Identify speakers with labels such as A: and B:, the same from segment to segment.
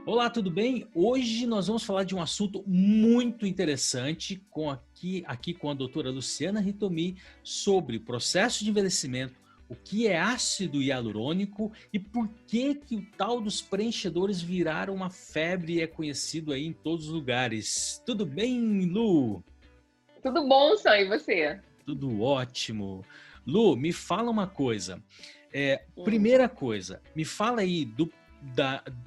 A: Olá, tudo bem? Hoje nós vamos falar de um assunto muito interessante aqui com a doutora Luciana Hitomi sobre o processo de envelhecimento, o que é ácido hialurônico e por que o tal dos preenchedores viraram uma febre e é conhecido aí em todos os lugares. Tudo bem, Lu?
B: Tudo bom, Sam, e você?
A: Tudo ótimo. Lu, me fala uma coisa.
B: Hum.
A: Primeira coisa, me fala aí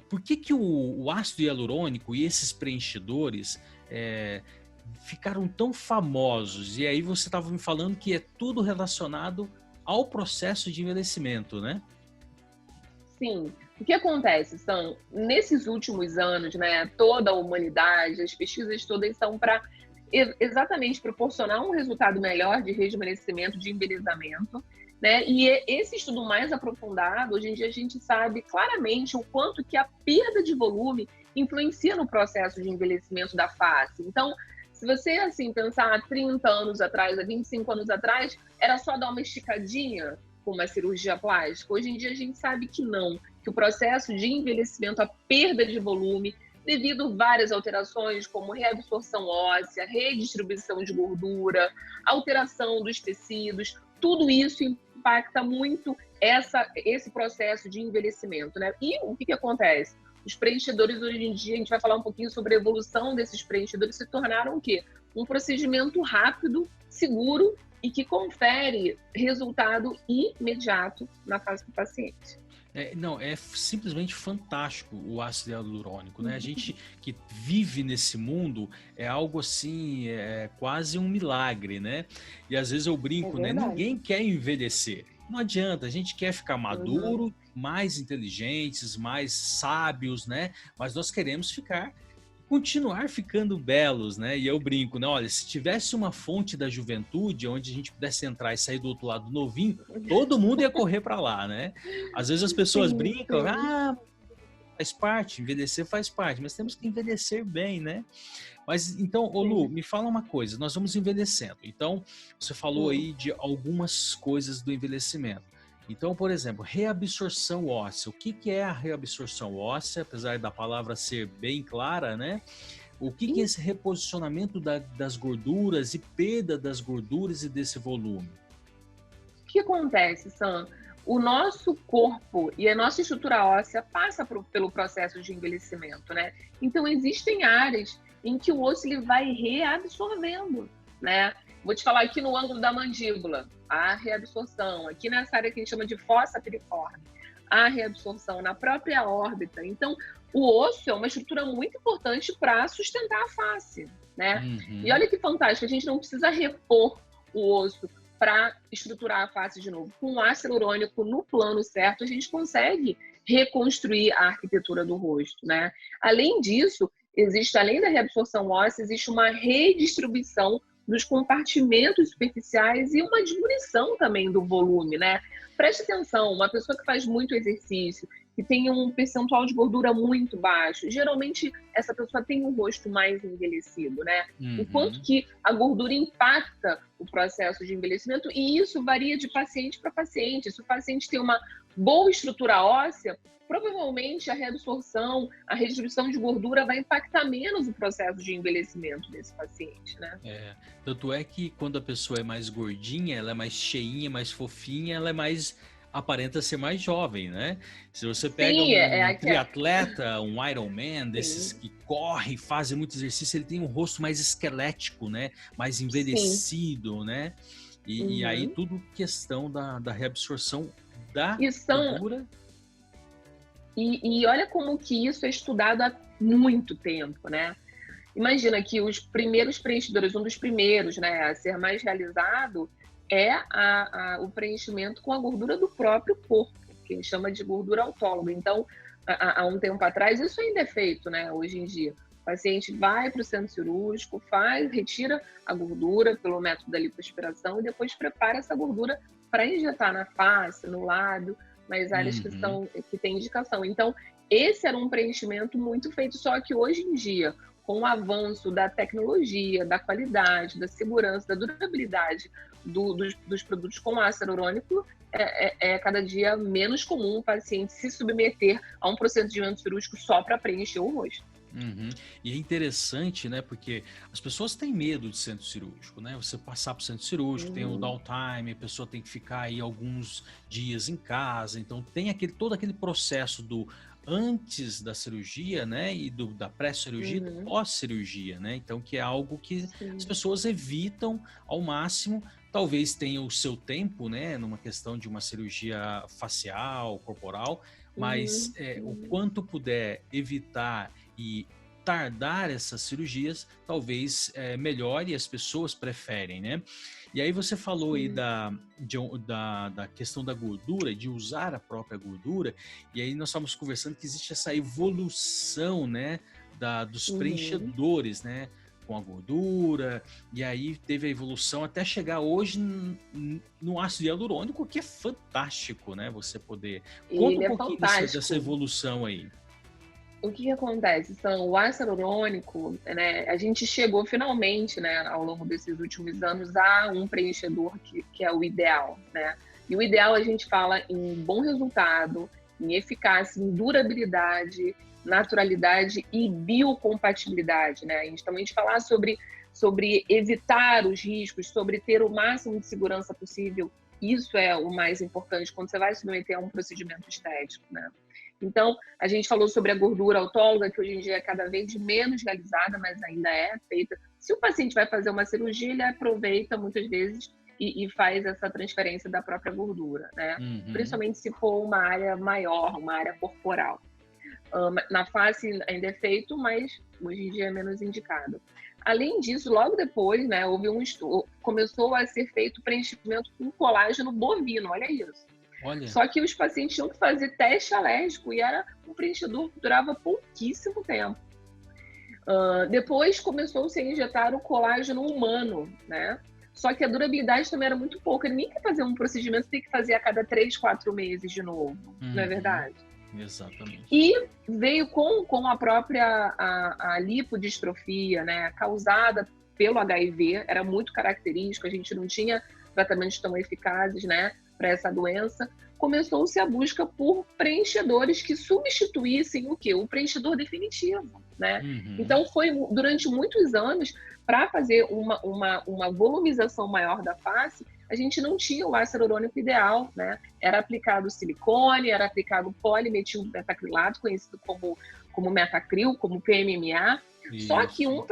A: por que o ácido hialurônico e esses preenchedores é, ficaram tão famosos? E aí você estava me falando que é tudo relacionado ao processo de envelhecimento, né?
B: Sim. O que acontece, Sam? Nesses últimos anos, né, toda a humanidade, as pesquisas todas são para exatamente proporcionar um resultado melhor de rejuvenescimento, de embelezamento, né? Esse estudo mais aprofundado, hoje em dia a gente sabe claramente o quanto que a perda de volume influencia no processo de envelhecimento da face. Então, se você assim pensar há 30 anos atrás, há 25 anos atrás, era só dar uma esticadinha com uma cirurgia plástica. Hoje em dia a gente sabe que não, que o processo de envelhecimento, a perda de volume, devido a várias alterações, como reabsorção óssea, redistribuição de gordura, alteração dos tecidos, tudo isso impacta muito esse processo de envelhecimento, né? E o que acontece? Os preenchedores hoje em dia, a gente vai falar um pouquinho sobre a evolução desses preenchedores, se tornaram o quê? Um procedimento rápido, seguro e que confere resultado imediato na face do paciente.
A: Não, é simplesmente fantástico o ácido hialurônico, né? A gente que vive nesse mundo é algo assim, é quase um milagre, né? E às vezes eu
B: É
A: brinco, né?
B: verdade.
A: Ninguém quer envelhecer. Não adianta, a gente quer ficar
B: Uhum.
A: maduro, mais inteligentes, mais sábios, né? Mas nós queremos continuar ficando belos, né? E eu brinco, né? Olha, se tivesse uma fonte da juventude onde a gente pudesse entrar e sair do outro lado novinho, todo mundo ia correr para lá, né? Às vezes as pessoas
B: Sim,
A: brincam,
B: sim.
A: ah, faz parte, envelhecer faz parte, mas temos que envelhecer bem, né? Mas então, ô Lu,
B: Sim.
A: me fala uma coisa, nós vamos envelhecendo. Então, você falou
B: Hum.
A: aí de algumas coisas do envelhecimento. Então, por exemplo, reabsorção óssea. O que é a reabsorção óssea? Apesar da palavra ser bem clara, né? O que é esse reposicionamento das gorduras e perda das gorduras e desse volume?
B: O que acontece, Sam? O nosso corpo e a nossa estrutura óssea passa pelo processo de envelhecimento, né? Então, existem áreas em que o osso ele vai reabsorvendo, né? Vou te falar aqui no ângulo da mandíbula, a reabsorção. Aqui nessa área que a gente chama de fossa piriforme, a reabsorção na própria órbita. Então, o osso é uma estrutura muito importante para sustentar a face, né? E
A: Uhum.
B: olha que fantástico, a gente não precisa repor o osso para estruturar a face de novo. Com o ácido hialurônico no plano certo, a gente consegue reconstruir a arquitetura do rosto, né? Além disso, além da reabsorção óssea, existe uma redistribuição dos compartimentos superficiais e uma diminuição também do volume, né? Preste atenção, uma pessoa que faz muito exercício, que tem um percentual de gordura muito baixo, geralmente essa pessoa tem um rosto mais envelhecido, né? O quanto
A: Uhum.
B: que a gordura impacta o processo de envelhecimento, e isso varia de paciente para paciente. Se o paciente tem uma boa estrutura óssea, provavelmente a reabsorção, a redistribuição de gordura vai impactar menos o processo de envelhecimento desse paciente, né?
A: Tanto é que quando a pessoa é mais gordinha, ela é mais cheinha, mais fofinha, ela é mais aparenta ser mais jovem, né? Se você pega
B: Sim,
A: um
B: aqui é.
A: triatleta, um Ironman, desses
B: Sim,
A: que corre, fazem muito exercício, ele tem um rosto mais esquelético, né? Mais
B: sim.
A: envelhecido, né? E aí
B: Uhum.
A: tudo questão da reabsorção da
B: E são
A: gordura.
B: e olha como que isso é estudado há muito tempo, né? Imagina que os primeiros preenchedores, um dos primeiros, né, a ser mais realizado é o preenchimento com a gordura do próprio corpo, que a gente chama de gordura autóloga. Então, há um tempo atrás, isso ainda é feito, né, hoje em dia. O paciente vai para o centro cirúrgico, retira a gordura pelo método da lipoaspiração e depois prepara essa gordura para injetar na face, no lábio, nas áreas
A: Uhum.
B: que têm indicação. Então, esse era um preenchimento muito feito, só que hoje em dia, com o avanço da tecnologia, da qualidade, da segurança, da durabilidade dos produtos com ácido hialurônico, é cada dia menos comum o paciente se submeter a um procedimento cirúrgico só para preencher o rosto.
A: Uhum. E é interessante, né? Porque as pessoas têm medo de centro cirúrgico, né? Você passar para o centro cirúrgico, tem o downtime, a pessoa tem que ficar aí alguns dias em casa, então tem todo aquele processo do antes da cirurgia, né? E da pré-cirurgia e do pós-cirurgia, né? Então, que é algo que as
B: Sim.
A: pessoas evitam ao máximo. Talvez tenha o seu tempo, né? Numa questão de uma cirurgia facial, corporal, mas o quanto puder evitar e tardar essas cirurgias, talvez melhore e as pessoas preferem, né? E aí você falou aí
B: Sim.
A: da questão da gordura, de usar a própria gordura, e aí nós estávamos conversando que existe essa evolução, né, dos preenchedores, né, com a gordura, e aí teve a evolução até chegar hoje no ácido hialurônico, que é fantástico, né, você poder... Conta um
B: Ele é
A: pouquinho dessa
B: fantástico.
A: evolução aí.
B: O que acontece? O ácido hialurônico, né, a gente chegou finalmente, né, ao longo desses últimos anos, a um preenchedor que é o ideal, né? E o ideal a gente fala em bom resultado, em eficácia, em durabilidade, naturalidade e biocompatibilidade, né? A gente também falar sobre evitar os riscos, sobre ter o máximo de segurança possível. Isso é o mais importante quando você vai se submeter a um procedimento estético, né? Então, a gente falou sobre a gordura autóloga, que hoje em dia é cada vez menos realizada, mas ainda é feita. Se o paciente vai fazer uma cirurgia, ele aproveita muitas vezes e faz essa transferência da própria gordura, né? Principalmente se for uma área maior, uma área corporal. Na face ainda é feito, mas hoje em dia é menos indicado. Além disso, logo depois, né, houve um estudo, começou a ser feito preenchimento com colágeno bovino, olha isso.
A: Olha.
B: Só que os pacientes tinham que fazer teste alérgico e era um preenchedor que durava pouquíssimo tempo. Depois começou-se a injetar o colágeno humano, né? Só que a durabilidade também era muito pouca. Ninguém quer fazer um procedimento, tem que fazer a cada 3, 4 meses de novo, não é verdade?
A: Exatamente.
B: E veio com a própria a lipodistrofia, né, causada pelo HIV, era muito característico, a gente não tinha tratamentos tão eficazes, né, para essa doença. Começou-se a busca por preenchedores que substituíssem o quê? O preenchedor definitivo, né? Então, foi durante muitos anos, para fazer uma volumização maior da face, a gente não tinha o ácido hialurônico ideal, né? Era aplicado silicone, era aplicado polimetilmetacrilato, conhecido como metacril, como PMMA. Isso. Só que um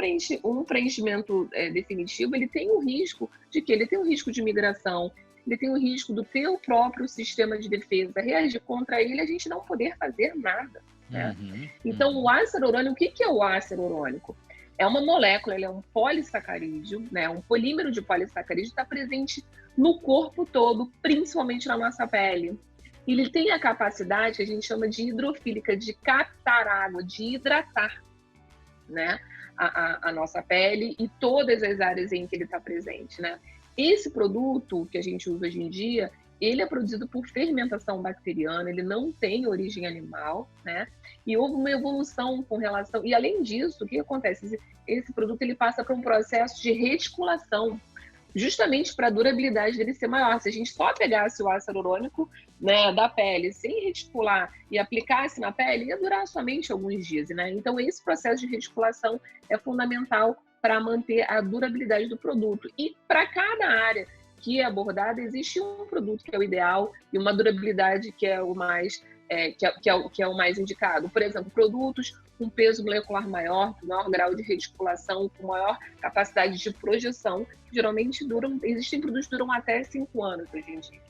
B: preenchimento definitivo, ele tem o risco de que ele tem um risco de migração, ele tem o risco do teu próprio sistema de defesa reagir contra ele e a gente não poder fazer nada, né? Então, o ácido hialurônico, o que é o ácido hialurônico? É uma molécula, ele é um polissacarídeo, né? Um polímero de polissacarídeo, está presente no corpo todo, principalmente na nossa pele. Ele tem a capacidade que a gente chama de hidrofílica, de captar água, de hidratar, né, a nossa pele e todas as áreas em que ele está presente, né? Esse produto que a gente usa hoje em dia, ele é produzido por fermentação bacteriana, ele não tem origem animal, né? E houve uma evolução com relação... E além disso, o que acontece? Esse produto ele passa por um processo de reticulação, justamente para a durabilidade dele ser maior. Se a gente só pegasse o ácido hialurônico, né, da pele, sem reticular e aplicasse na pele, ia durar somente alguns dias, né? Então, esse processo de reticulação é fundamental para manter a durabilidade do produto. E para cada área que é abordada, existe um produto que é o ideal e uma durabilidade que é o mais, que é o mais indicado. Por exemplo, produtos com peso molecular maior, com maior grau de reticulação, com maior capacidade de projeção, geralmente existem produtos que duram até 5 anos hoje em dia.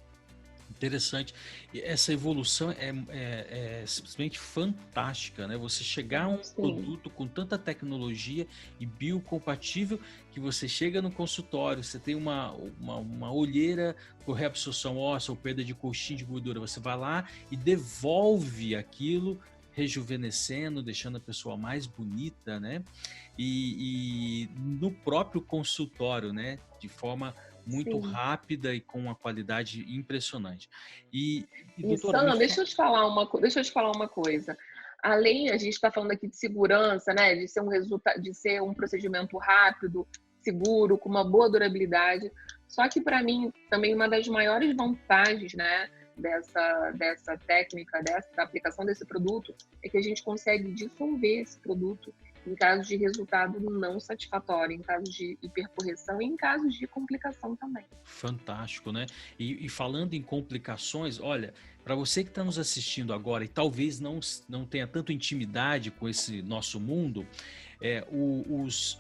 A: Interessante. E essa evolução é simplesmente fantástica, né? Você chegar a um produto com tanta tecnologia e biocompatível que você chega no consultório, você tem uma olheira por reabsorção óssea ou perda de coxinha de gordura, você vai lá e devolve aquilo, rejuvenescendo, deixando a pessoa mais bonita, né? E no próprio consultório, né? De forma muito rápida e com uma qualidade impressionante. E doutora,
B: Sam, deixa eu te falar uma coisa. além, a gente está falando aqui de segurança, né? De ser de ser um procedimento rápido, seguro, com uma boa durabilidade. Só que, para mim, também uma das maiores vantagens, né, dessa técnica, da aplicação desse produto, é que a gente consegue dissolver esse produto em casos de resultado não satisfatório, em casos de hipercorreção e em casos de complicação também.
A: Fantástico, né? E falando em complicações, olha, para você que está nos assistindo agora e talvez não tenha tanto intimidade com esse nosso mundo,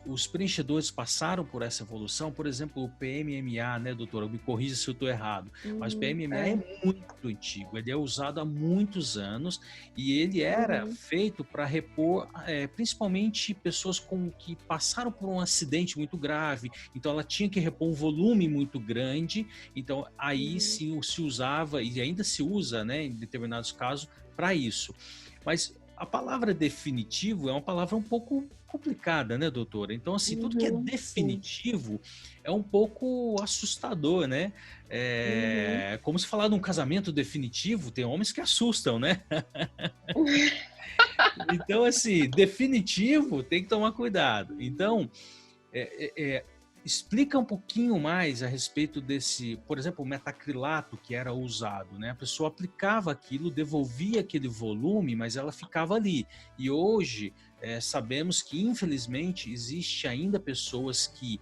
A: os preenchedores passaram por essa evolução. Por exemplo, o PMMA, né, doutora? Me corrija se eu estou errado, mas o PMMA é muito antigo, ele é usado há muitos anos e ele era feito para repor principalmente pessoas que passaram por um acidente muito grave, então ela tinha que repor um volume muito grande, então aí sim se usava e ainda se usa, né, em determinados casos para isso. Mas a palavra definitivo é uma palavra um pouco complicada, né, doutora? Então, assim, tudo que é definitivo é um pouco assustador, né? Como se falar de um casamento definitivo, tem homens que assustam, né? Então, assim, definitivo tem que tomar cuidado. Então, explica um pouquinho mais a respeito desse, por exemplo, o metacrilato que era usado, né? A pessoa aplicava aquilo, devolvia aquele volume, mas ela ficava ali. E hoje sabemos que, infelizmente, existe ainda pessoas que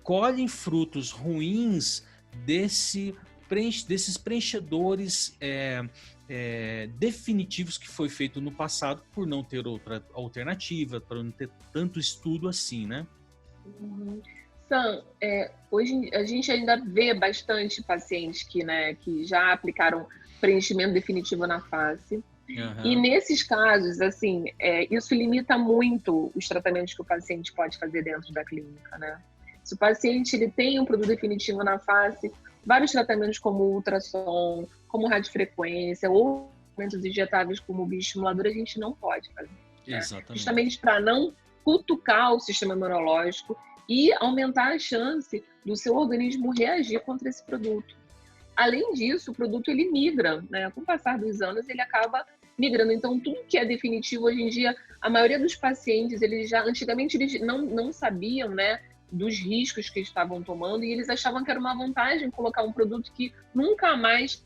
A: colhem frutos ruins desses preenchedores definitivos que foi feito no passado por não ter outra alternativa, por não ter tanto estudo assim, né?
B: Sam, hoje a gente ainda vê bastante pacientes que já aplicaram preenchimento definitivo na face. E nesses casos, assim, isso limita muito os tratamentos que o paciente pode fazer dentro da clínica, né? Se o paciente ele tem um produto definitivo na face, vários tratamentos como ultrassom, como radiofrequência, ou tratamentos injetáveis como bioestimulador, a gente não pode fazer. Né? Justamente para não cutucar o sistema imunológico e aumentar a chance do seu organismo reagir contra esse produto. Além disso, o produto ele migra, né? Com o passar dos anos, ele acaba migrando. Então, tudo que é definitivo hoje em dia, a maioria dos pacientes, antigamente eles não sabiam, né, dos riscos que estavam tomando e eles achavam que era uma vantagem colocar um produto que nunca mais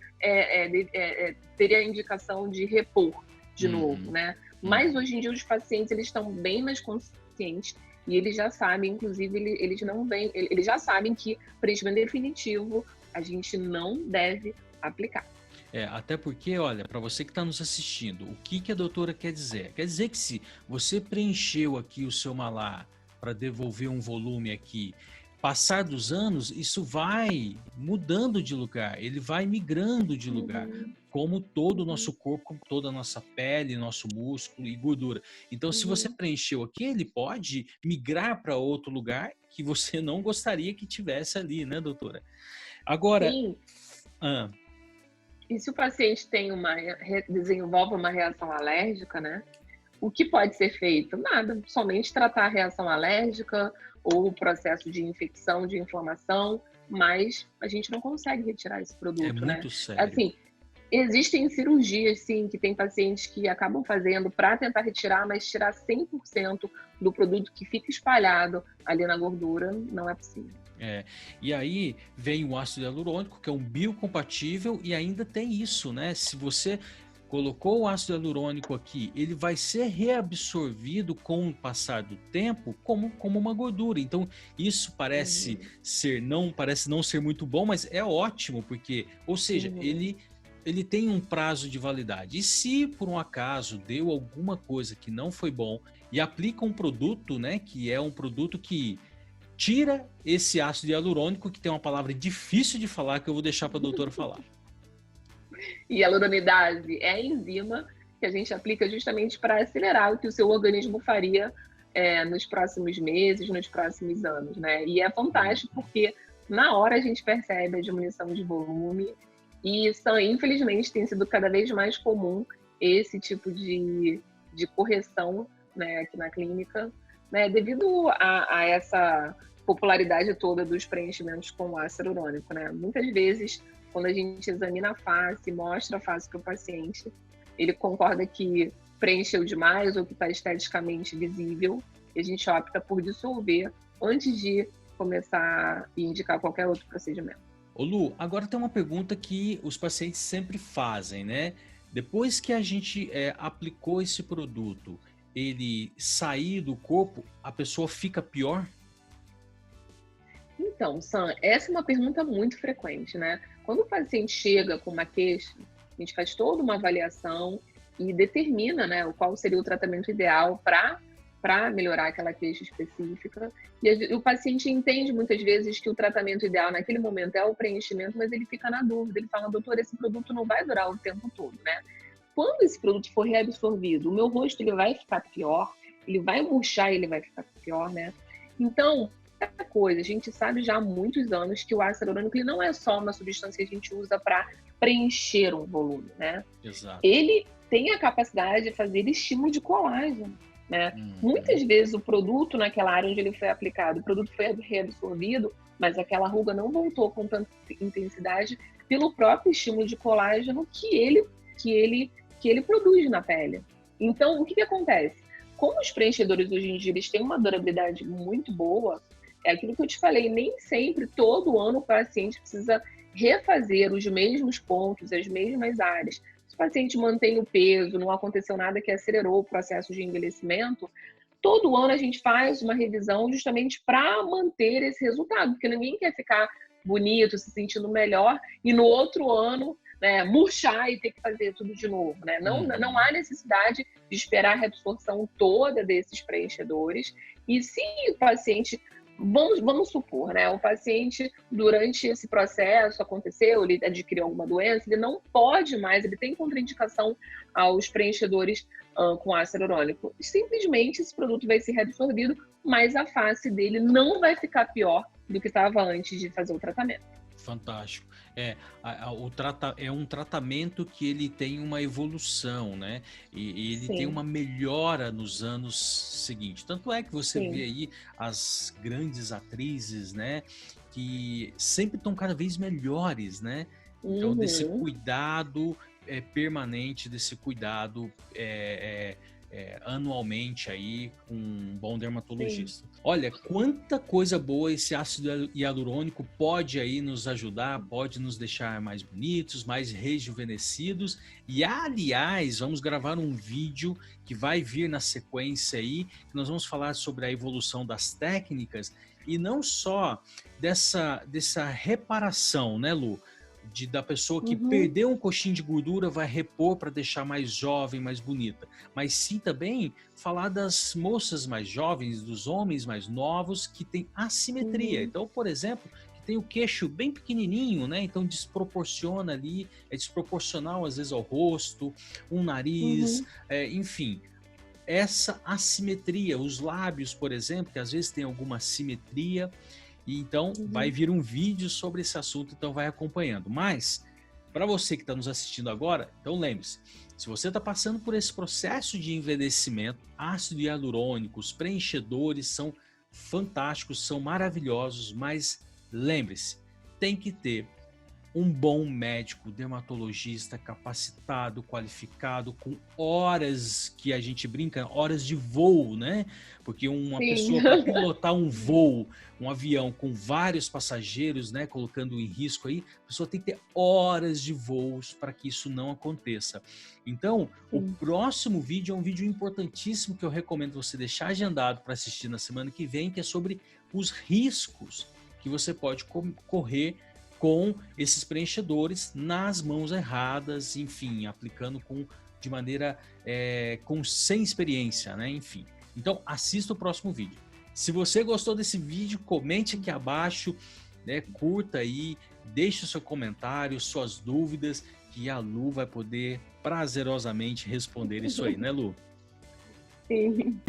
B: teria a indicação de repor de novo, né? Mas hoje em dia os pacientes eles estão bem mais conscientes e eles já sabem, inclusive eles já sabem que preenchimento definitivo a gente não deve aplicar.
A: Até porque, olha, para você que está nos assistindo, o que a doutora quer dizer? Quer dizer que se você preencheu aqui o seu malar para devolver um volume aqui, passar dos anos, isso vai mudando de lugar, ele vai migrando de lugar, como todo o nosso corpo, como toda a nossa pele, nosso músculo e gordura. Então, se você preencheu aqui, ele pode migrar para outro lugar que você não gostaria que tivesse ali, né, doutora? Agora...
B: Sim. E se o paciente desenvolve uma reação alérgica, né? O que pode ser feito? Nada, somente tratar a reação alérgica ou o processo de infecção, de inflamação, mas a gente não consegue retirar esse produto, né?
A: É muito sério.
B: Assim, existem cirurgias, sim, que tem pacientes que acabam fazendo para tentar retirar, mas tirar 100% do produto que fica espalhado ali na gordura não é possível.
A: E aí vem o ácido hialurônico, que é um biocompatível, e ainda tem isso, né? Se você colocou o ácido hialurônico aqui, ele vai ser reabsorvido com o passar do tempo como uma gordura. Então, isso parece não ser muito bom, mas é ótimo, porque, ou seja, ele tem um prazo de validade. E se por um acaso deu alguma coisa que não foi bom e aplica um produto, né, que é um produto que tira esse ácido hialurônico, que tem uma palavra difícil de falar, que eu vou deixar para a doutora falar.
B: Hialuronidase é a enzima que a gente aplica justamente para acelerar o que o seu organismo faria nos próximos meses, nos próximos anos, né? E é fantástico porque na hora a gente percebe a diminuição de volume e infelizmente tem sido cada vez mais comum esse tipo de correção, né, aqui na clínica, né, devido a essa popularidade toda dos preenchimentos com ácido hialurônico, né? Muitas vezes, quando a gente examina a face, mostra a face para o paciente, ele concorda que preencheu demais ou que está esteticamente visível, e a gente opta por dissolver antes de começar e indicar qualquer outro procedimento.
A: Ô Lu, agora tem uma pergunta que os pacientes sempre fazem, né? Depois que a gente aplicou esse produto, ele sair do corpo, a pessoa fica pior?
B: Então, Sam, essa é uma pergunta muito frequente, né? Quando o paciente chega com uma queixa, a gente faz toda uma avaliação e determina, né, qual seria o tratamento ideal para melhorar aquela queixa específica. E o paciente entende muitas vezes que o tratamento ideal naquele momento é o preenchimento, mas ele fica na dúvida. Ele fala, doutor, esse produto não vai durar o tempo todo, né? Quando esse produto for reabsorvido, o meu rosto ele vai ficar pior, ele vai murchar e ele vai ficar pior, né? Então, outra coisa, a gente sabe já há muitos anos que o ácido hialurônico ele não é só uma substância que a gente usa para preencher um volume, né?
A: Exato.
B: Ele tem a capacidade de fazer estímulo de colágeno, né? Muitas vezes o produto naquela área onde ele foi aplicado, o produto foi reabsorvido, mas aquela ruga não voltou com tanta intensidade pelo próprio estímulo de colágeno que ele produz na pele. Então, o que acontece? Como os preenchedores hoje em dia eles têm uma durabilidade muito boa, é aquilo que eu te falei, nem sempre, todo ano, o paciente precisa refazer os mesmos pontos, as mesmas áreas. Se o paciente mantém o peso, não aconteceu nada que acelerou o processo de envelhecimento, todo ano a gente faz uma revisão justamente para manter esse resultado, porque ninguém quer ficar bonito, se sentindo melhor, e no outro ano, né, murchar e ter que fazer tudo de novo, né? Não há necessidade de esperar a reabsorção toda desses preenchedores. E se o paciente, vamos supor, né, o paciente durante esse processo aconteceu, ele adquiriu alguma doença, ele não pode mais, ele tem contraindicação aos preenchedores com ácido hialurônico. Simplesmente esse produto vai ser reabsorvido, mas a face dele não vai ficar pior do que estava antes de fazer o tratamento.
A: Fantástico. É um tratamento que ele tem uma evolução, né? E ele tem uma melhora nos anos seguintes. Tanto é que você vê aí as grandes atrizes, né? Que sempre estão cada vez melhores, né? Então, desse cuidado permanente, desse cuidado anualmente aí com um bom dermatologista. Olha, quanta coisa boa esse ácido hialurônico pode aí nos ajudar, pode nos deixar mais bonitos, mais rejuvenescidos. E aliás, vamos gravar um vídeo que vai vir na sequência aí, que nós vamos falar sobre a evolução das técnicas e não só dessa reparação, né, Lu? Da pessoa que perdeu um coxinho de gordura, vai repor para deixar mais jovem, mais bonita. Mas sim também falar das moças mais jovens, dos homens mais novos que têm assimetria. Então, por exemplo, que tem o queixo bem pequenininho, né? Então desproporciona ali, é desproporcional às vezes ao rosto, um nariz, enfim. Essa assimetria, os lábios, por exemplo, que às vezes tem alguma assimetria. E então vai vir um vídeo sobre esse assunto, então vai acompanhando. Mas, para você que está nos assistindo agora, então lembre-se, se você está passando por esse processo de envelhecimento, ácido hialurônico, os preenchedores são fantásticos, são maravilhosos, mas lembre-se, tem que ter um bom médico, dermatologista capacitado, qualificado, com horas que a gente brinca, horas de voo, né? Porque uma pessoa para pilotar um voo, um avião com vários passageiros, né, colocando em risco aí, a pessoa tem que ter horas de voos para que isso não aconteça. Então, o próximo vídeo é um vídeo importantíssimo que eu recomendo você deixar agendado para assistir na semana que vem, que é sobre os riscos que você pode correr com esses preenchedores nas mãos erradas, enfim, aplicando de maneira sem experiência, né? Enfim. Então, assista o próximo vídeo. Se você gostou desse vídeo, comente aqui abaixo, né? Curta aí, deixe o seu comentário, suas dúvidas, que a Lu vai poder prazerosamente responder isso aí, né, Lu?
B: Sim.